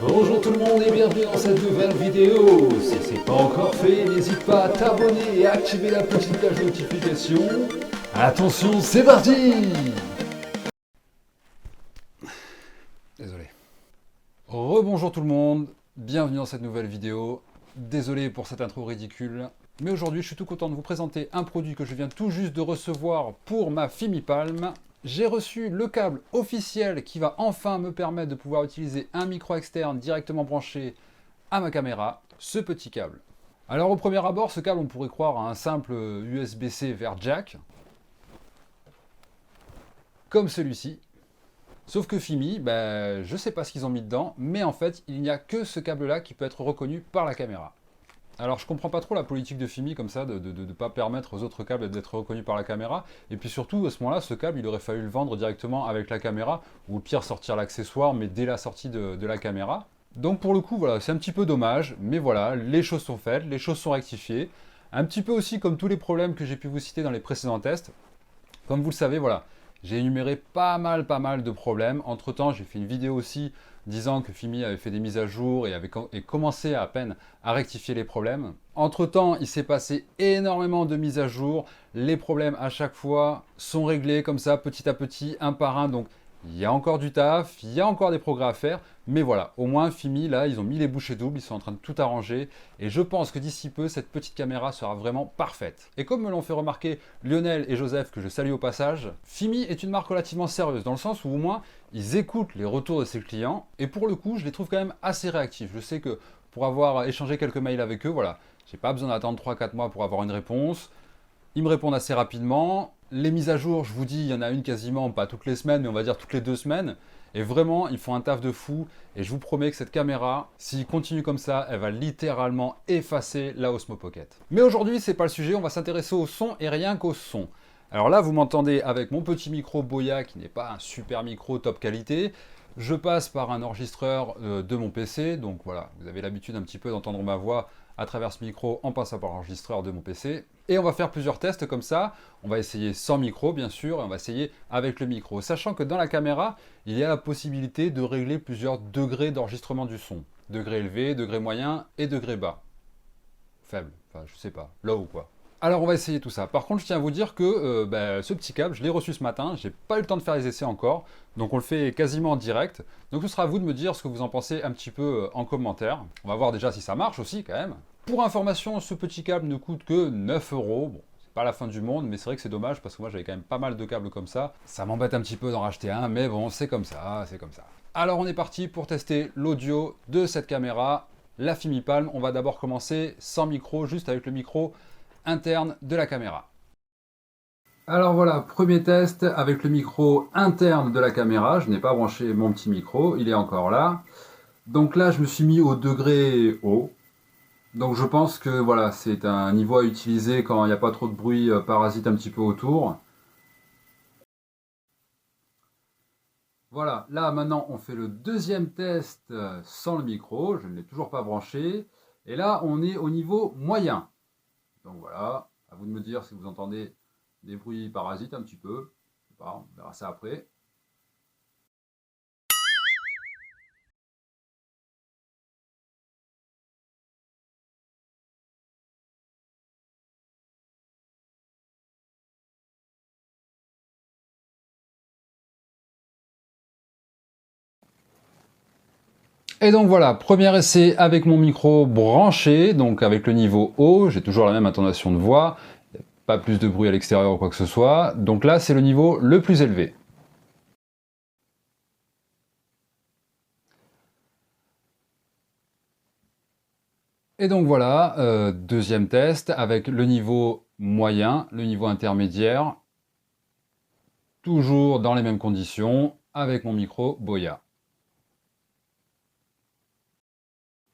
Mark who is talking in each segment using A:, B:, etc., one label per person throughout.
A: Bonjour tout le monde et bienvenue dans cette nouvelle vidéo. Si c'est pas encore fait, n'hésite pas à t'abonner et à activer la petite cloche de notification. Attention, c'est parti! Désolé. Rebonjour tout le monde, bienvenue dans cette nouvelle vidéo. Désolé pour cette intro ridicule, mais aujourd'hui je suis tout content de vous présenter un produit que je viens tout juste de recevoir pour ma FimiPalm. J'ai reçu le câble officiel qui va enfin me permettre de pouvoir utiliser un micro externe directement branché à ma caméra, ce petit câble. Alors au premier abord, ce câble on pourrait croire à un simple USB-C vers jack, comme celui-ci. Sauf que Fimi, je sais pas ce qu'ils ont mis dedans, mais en fait il n'y a que ce câble-là qui peut être reconnu par la caméra. Alors je comprends pas trop la politique de Fimi comme ça, de ne pas permettre aux autres câbles d'être reconnus par la caméra. Et puis surtout, à ce moment-là, ce câble, il aurait fallu le vendre directement avec la caméra, ou au pire sortir l'accessoire, mais dès la sortie de la caméra. Donc pour le coup, voilà, c'est un petit peu dommage, mais voilà, les choses sont faites, les choses sont rectifiées. Un petit peu aussi comme tous les problèmes que j'ai pu vous citer dans les précédents tests. Comme vous le savez, voilà, j'ai énuméré pas mal de problèmes. Entre temps, j'ai fait une vidéo aussi disant que Fimi avait fait des mises à jour et avait commencé à peine à rectifier les problèmes. Entre temps, il s'est passé énormément de mises à jour. Les problèmes à chaque fois sont réglés comme ça, petit à petit, un par un. Donc il y a encore du taf, il y a encore des progrès à faire, mais voilà, au moins Fimi, là, ils ont mis les bouchées doubles, ils sont en train de tout arranger, et je pense que d'ici peu, cette petite caméra sera vraiment parfaite. Et comme me l'ont fait remarquer Lionel et Joseph, que je salue au passage, Fimi est une marque relativement sérieuse, dans le sens où au moins, ils écoutent les retours de ses clients, et pour le coup, je les trouve quand même assez réactifs. Je sais que pour avoir échangé quelques mails avec eux, voilà, j'ai pas besoin d'attendre 3-4 mois pour avoir une réponse. Ils me répondent assez rapidement. Les mises à jour, je vous dis, il y en a une quasiment, pas toutes les semaines, mais on va dire toutes les 2 semaines. Et vraiment, ils font un taf de fou. Et je vous promets que cette caméra, s'il continue comme ça, elle va littéralement effacer la Osmo Pocket. Mais aujourd'hui, c'est pas le sujet, on va s'intéresser au son et rien qu'au son. Alors là, vous m'entendez avec mon petit micro Boya, qui n'est pas un super micro top qualité. Je passe par un enregistreur de mon PC, donc voilà, vous avez l'habitude un petit peu d'entendre ma voix à travers ce micro en passant par l'enregistreur de mon PC. Et on va faire plusieurs tests comme ça. On va essayer sans micro, bien sûr, et on va essayer avec le micro. Sachant que dans la caméra, il y a la possibilité de régler plusieurs degrés d'enregistrement du son. Degré élevé, degré moyen et degré bas. Faible, enfin je sais pas, low quoi. Alors on va essayer tout ça. Par contre, je tiens à vous dire que ce petit câble, je l'ai reçu ce matin, j'ai pas eu le temps de faire les essais encore, donc on le fait quasiment en direct. Donc ce sera à vous de me dire ce que vous en pensez un petit peu en commentaire. On va voir déjà si ça marche aussi quand même. Pour information, ce petit câble ne coûte que 9 euros. Bon, c'est pas la fin du monde, mais c'est vrai que c'est dommage parce que moi j'avais quand même pas mal de câbles comme ça. Ça m'embête un petit peu d'en racheter un, mais bon, c'est comme ça, c'est comme ça. Alors on est parti pour tester l'audio de cette caméra, la FimiPalm. On va d'abord commencer sans micro, juste avec le micro interne de la caméra. Alors voilà, premier test avec le micro interne de la caméra. Je n'ai pas branché mon petit micro, il est encore là. Donc là, je me suis mis au degré haut. Donc je pense que voilà, c'est un niveau à utiliser quand il n'y a pas trop de bruit parasite un petit peu autour. Voilà, là maintenant on fait le deuxième test sans le micro, je ne l'ai toujours pas branché. Et là on est au niveau moyen. Donc voilà, à vous de me dire si vous entendez des bruits parasites un petit peu. Je sais pas, on verra ça après. Et donc voilà, premier essai avec mon micro branché, donc avec le niveau haut, j'ai toujours la même intonation de voix, pas plus de bruit à l'extérieur ou quoi que ce soit, donc là c'est le niveau le plus élevé. Et donc voilà, deuxième test avec le niveau moyen, le niveau intermédiaire, toujours dans les mêmes conditions, avec mon micro Boya.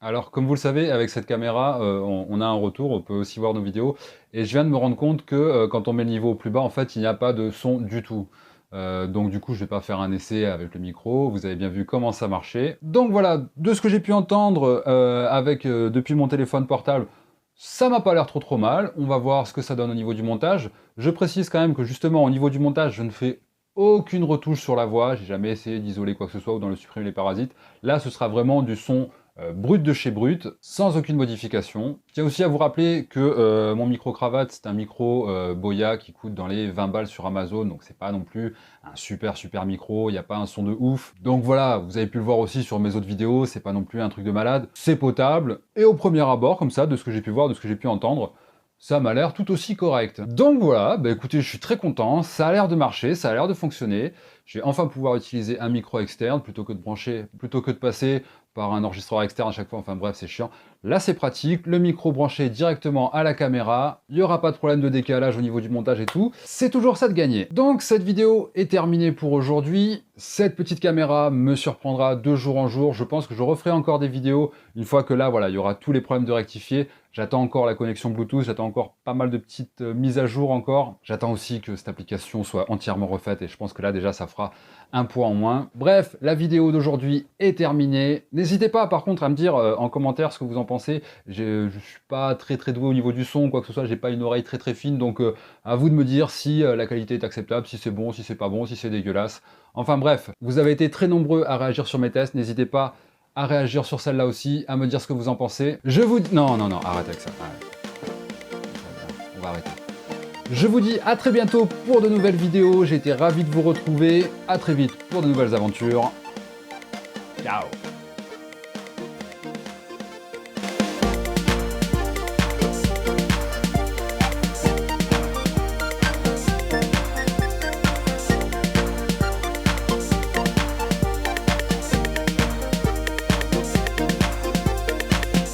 A: Alors, comme vous le savez, avec cette caméra, on a un retour, on peut aussi voir nos vidéos. Et je viens de me rendre compte que quand on met le niveau au plus bas, en fait, il n'y a pas de son du tout. Donc du coup, je ne vais pas faire un essai avec le micro. Vous avez bien vu comment ça marchait. Donc voilà, de ce que j'ai pu entendre depuis mon téléphone portable, ça m'a pas l'air trop mal. On va voir ce que ça donne au niveau du montage. Je précise quand même que justement, au niveau du montage, je ne fais aucune retouche sur la voix, j'ai jamais essayé d'isoler quoi que ce soit ou d'en le supprimer les parasites. Là, ce sera vraiment du son brut de chez brut, sans aucune modification. Je tiens aussi à vous rappeler que mon micro-cravate, c'est un micro Boya qui coûte dans les 20 balles sur Amazon, donc c'est pas non plus un super micro, il n'y a pas un son de ouf. Donc voilà, vous avez pu le voir aussi sur mes autres vidéos, c'est pas non plus un truc de malade. C'est potable, et au premier abord, comme ça, de ce que j'ai pu voir, de ce que j'ai pu entendre, ça m'a l'air tout aussi correct. Donc voilà, bah écoutez, je suis très content, ça a l'air de marcher, ça a l'air de fonctionner. Je vais enfin pouvoir utiliser un micro externe plutôt que de passer par un enregistreur externe à chaque fois, enfin bref, c'est chiant. Là, c'est pratique, le micro branché directement à la caméra, il n'y aura pas de problème de décalage au niveau du montage et tout, c'est toujours ça de gagner. Donc cette vidéo est terminée pour aujourd'hui, cette petite caméra me surprendra de jour en jour, je pense que je referai encore des vidéos une fois que là, voilà, il y aura tous les problèmes de rectifier. J'attends encore la connexion Bluetooth, j'attends encore pas mal de petites mises à jour encore. J'attends aussi que cette application soit entièrement refaite et je pense que là déjà ça fera un poids en moins. Bref, la vidéo d'aujourd'hui est terminée. N'hésitez pas par contre à me dire en commentaire ce que vous en pensez. Je suis pas très doué au niveau du son, quoi que ce soit, j'ai pas une oreille très fine, donc à vous de me dire si la qualité est acceptable, si c'est bon, si c'est pas bon, si c'est dégueulasse. Enfin bref, vous avez été très nombreux à réagir sur mes tests, n'hésitez pas à réagir sur celle-là aussi, à me dire ce que vous en pensez. Je vous dis... Non, arrête avec ça. Arrête. On va arrêter. Je vous dis à très bientôt pour de nouvelles vidéos. J'ai été ravi de vous retrouver. À très vite pour de nouvelles aventures. Ciao.